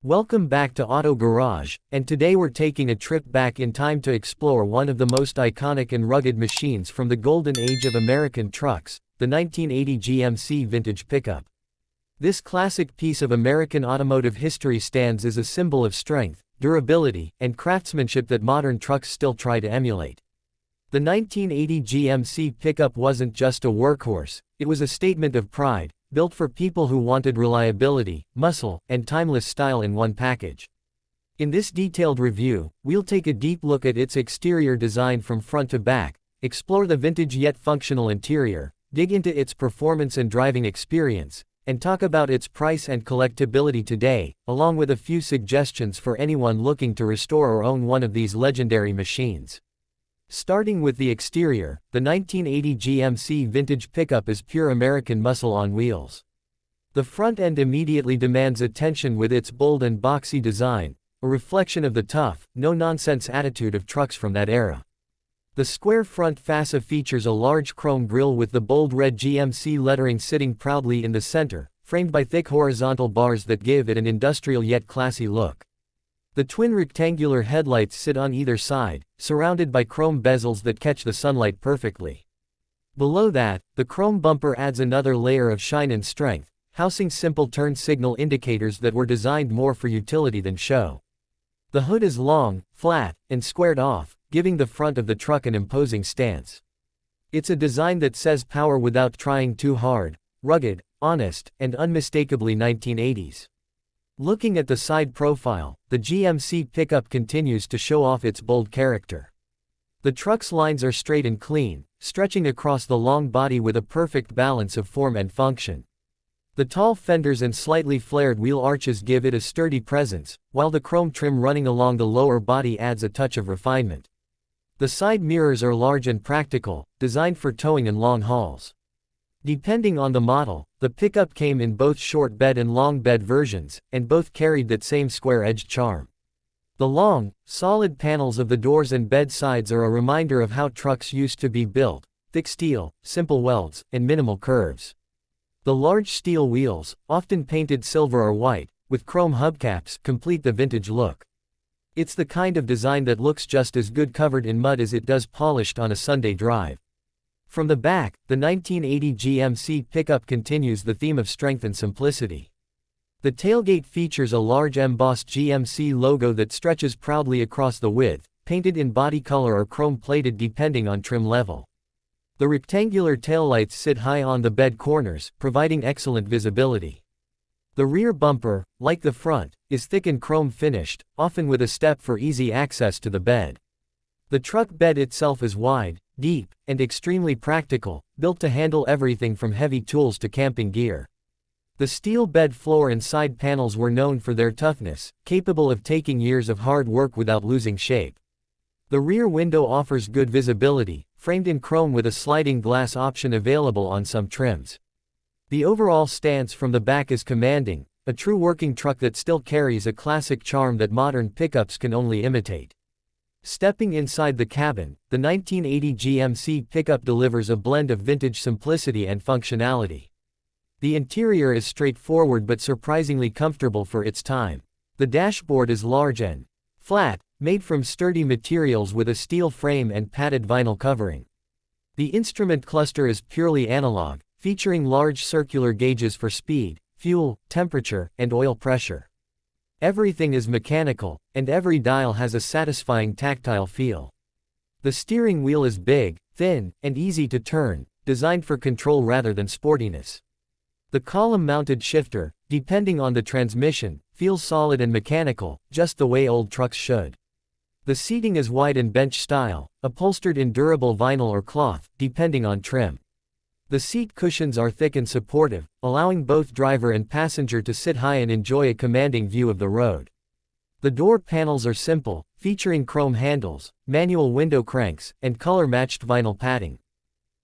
Welcome back to Auto Garage, and today we're taking a trip back in time to explore one of the most iconic and rugged machines from the golden age of American trucks, the 1980 GMC Vintage Pick-Up. This classic piece of American automotive history stands as a symbol of strength, durability, and craftsmanship that modern trucks still try to emulate. The 1980 GMC Pick-Up wasn't just a workhorse, it was a statement of pride, built for people who wanted reliability, muscle, and timeless style in one package. In this detailed review, we'll take a deep look at its exterior design from front to back, explore the vintage yet functional interior, dig into its performance and driving experience, and talk about its price and collectability today, along with a few suggestions for anyone looking to restore or own one of these legendary machines. Starting with the exterior, the 1980 GMC Vintage Pick-Up is pure American muscle on wheels. The front end immediately demands attention with its bold and boxy design, a reflection of the tough, no-nonsense attitude of trucks from that era. The square front fascia features a large chrome grille with the bold red GMC lettering sitting proudly in the center, framed by thick horizontal bars that give it an industrial yet classy look. The twin rectangular headlights sit on either side, surrounded by chrome bezels that catch the sunlight perfectly. Below that, the chrome bumper adds another layer of shine and strength, housing simple turn signal indicators that were designed more for utility than show. The hood is long, flat, and squared off, giving the front of the truck an imposing stance. It's a design that says power without trying too hard, rugged, honest, and unmistakably 1980s. Looking at the side profile, the GMC Pick-Up continues to show off its bold character. The truck's lines are straight and clean, stretching across the long body with a perfect balance of form and function. The tall fenders and slightly flared wheel arches give it a sturdy presence, while the chrome trim running along the lower body adds a touch of refinement. The side mirrors are large and practical, designed for towing and long hauls. Depending on the model, the Pick-Up came in both short bed and long bed versions, and both carried that same square-edged charm. The long, solid panels of the doors and bed sides are a reminder of how trucks used to be built: thick steel, simple welds, and minimal curves. The large steel wheels, often painted silver or white, with chrome hubcaps, complete the vintage look. It's the kind of design that looks just as good covered in mud as it does polished on a Sunday drive. From the back, the 1980 GMC Pick-Up continues the theme of strength and simplicity. The tailgate features a large embossed GMC logo that stretches proudly across the width, painted in body color or chrome-plated depending on trim level. The rectangular taillights sit high on the bed corners, providing excellent visibility. The rear bumper, like the front, is thick and chrome-finished, often with a step for easy access to the bed. The truck bed itself is wide, deep, and extremely practical, built to handle everything from heavy tools to camping gear. The steel bed floor and side panels were known for their toughness, capable of taking years of hard work without losing shape. The rear window offers good visibility, framed in chrome with a sliding glass option available on some trims. The overall stance from the back is commanding, a true working truck that still carries a classic charm that modern pickups can only imitate. Stepping inside the cabin, the 1980 GMC Pick-Up delivers a blend of vintage simplicity and functionality. The interior is straightforward but surprisingly comfortable for its time. The dashboard is large and flat, made from sturdy materials with a steel frame and padded vinyl covering. The instrument cluster is purely analog, featuring large circular gauges for speed, fuel, temperature, and oil pressure. Everything is mechanical, and every dial has a satisfying tactile feel. The steering wheel is big, thin, and easy to turn, designed for control rather than sportiness. The column-mounted shifter, depending on the transmission, feels solid and mechanical, just the way old trucks should. The seating is wide and bench style, upholstered in durable vinyl or cloth, depending on trim. The seat cushions are thick and supportive, allowing both driver and passenger to sit high and enjoy a commanding view of the road. The door panels are simple, featuring chrome handles, manual window cranks, and color-matched vinyl padding.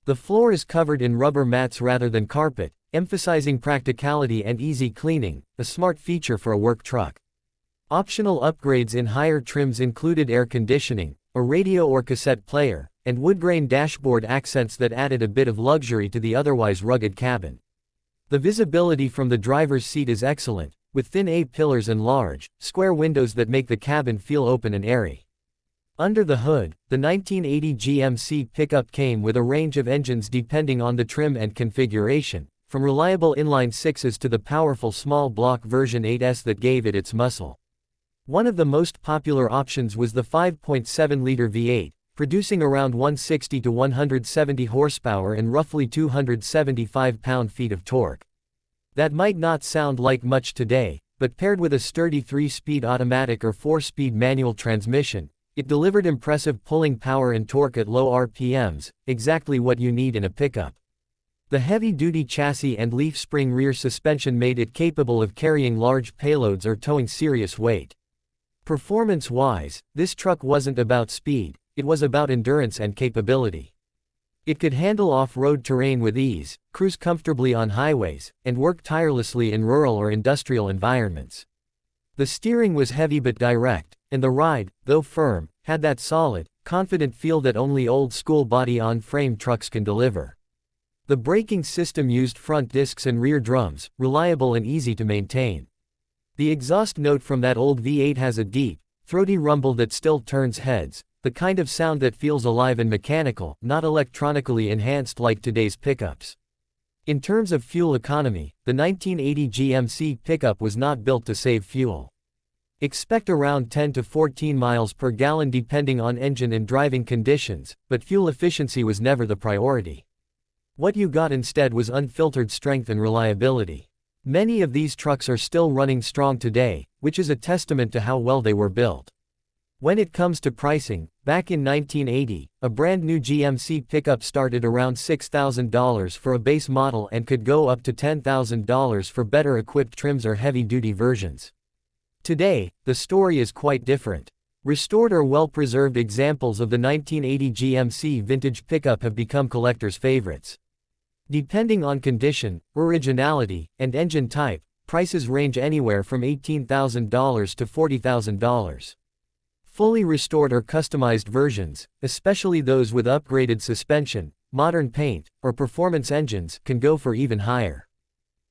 The floor is covered in rubber mats rather than carpet, emphasizing practicality and easy cleaning, a smart feature for a work truck. Optional upgrades in higher trims included air conditioning, a radio or cassette player, and wood-grain dashboard accents that added a bit of luxury to the otherwise rugged cabin. The visibility from the driver's seat is excellent, with thin A-pillars and large, square windows that make the cabin feel open and airy. Under the hood, the 1980 GMC Pick-Up came with a range of engines depending on the trim and configuration, from reliable inline-sixes to the powerful small-block version 8S that gave it its muscle. One of the most popular options was the 5.7-liter V8, producing around 160 to 170 horsepower and roughly 275 pound-feet of torque. That might not sound like much today, but paired with a sturdy 3-speed automatic or 4-speed manual transmission, it delivered impressive pulling power and torque at low RPMs, exactly what you need in a pickup. The heavy-duty chassis and leaf spring rear suspension made it capable of carrying large payloads or towing serious weight. Performance-wise, this truck wasn't about speed, it was about endurance and capability. It could handle off-road terrain with ease, cruise comfortably on highways, and work tirelessly in rural or industrial environments. The steering was heavy but direct, and the ride, though firm, had that solid, confident feel that only old-school body-on-frame trucks can deliver. The braking system used front discs and rear drums, reliable and easy to maintain. The exhaust note from that old V8 has a deep, throaty rumble that still turns heads, the kind of sound that feels alive and mechanical, not electronically enhanced like today's pickups. In terms of fuel economy, the 1980 GMC Pick-Up was not built to save fuel. Expect around 10 to 14 miles per gallon depending on engine and driving conditions, but fuel efficiency was never the priority. What you got instead was unfiltered strength and reliability. Many of these trucks are still running strong today, which is a testament to how well they were built. When it comes to pricing, back in 1980, a brand new GMC Pick-Up started around $6,000 for a base model and could go up to $10,000 for better equipped trims or heavy-duty versions. Today, the story is quite different. Restored or well-preserved examples of the 1980 GMC Vintage Pick-Up have become collectors' favorites. Depending on condition, originality, and engine type, prices range anywhere from $18,000 to $40,000. Fully restored or customized versions, especially those with upgraded suspension, modern paint, or performance engines, can go for even higher.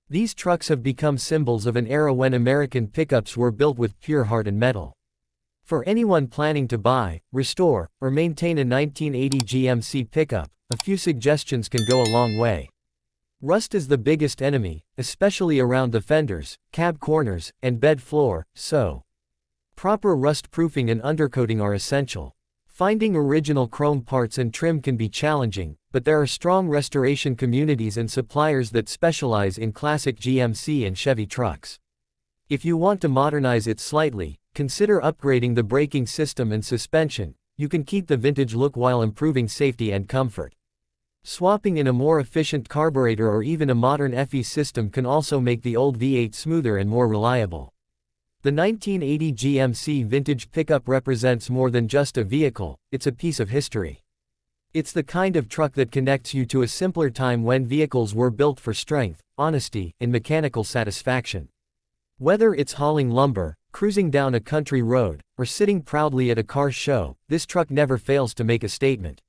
These trucks have become symbols of an era when American pickups were built with pure heart and metal. For anyone planning to buy, restore, or maintain a 1980 GMC Pick-Up, a few suggestions can go a long way. Rust is the biggest enemy, especially around the fenders, cab corners, and bed floor, so proper rust-proofing and undercoating are essential. Finding original chrome parts and trim can be challenging, but there are strong restoration communities and suppliers that specialize in classic GMC and Chevy trucks. If you want to modernize it slightly, consider upgrading the braking system and suspension. You can keep the vintage look while improving safety and comfort. Swapping in a more efficient carburetor or even a modern FE system can also make the old V8 smoother and more reliable. The 1980 GMC Vintage Pick-Up represents more than just a vehicle, it's a piece of history. It's the kind of truck that connects you to a simpler time when vehicles were built for strength, honesty, and mechanical satisfaction. Whether it's hauling lumber, cruising down a country road, or sitting proudly at a car show, this truck never fails to make a statement.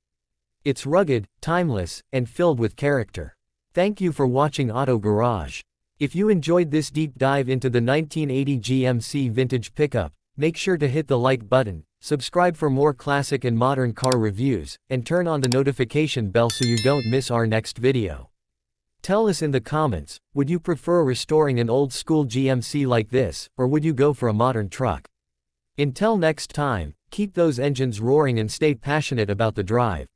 It's rugged, timeless, and filled with character. Thank you for watching Auto Garage. If you enjoyed this deep dive into the 1980 GMC Vintage Pick-Up, make sure to hit the like button, subscribe for more classic and modern car reviews, and turn on the notification bell so you don't miss our next video. Tell us in the comments, would you prefer restoring an old-school GMC like this, or would you go for a modern truck? Until next time, keep those engines roaring and stay passionate about the drive.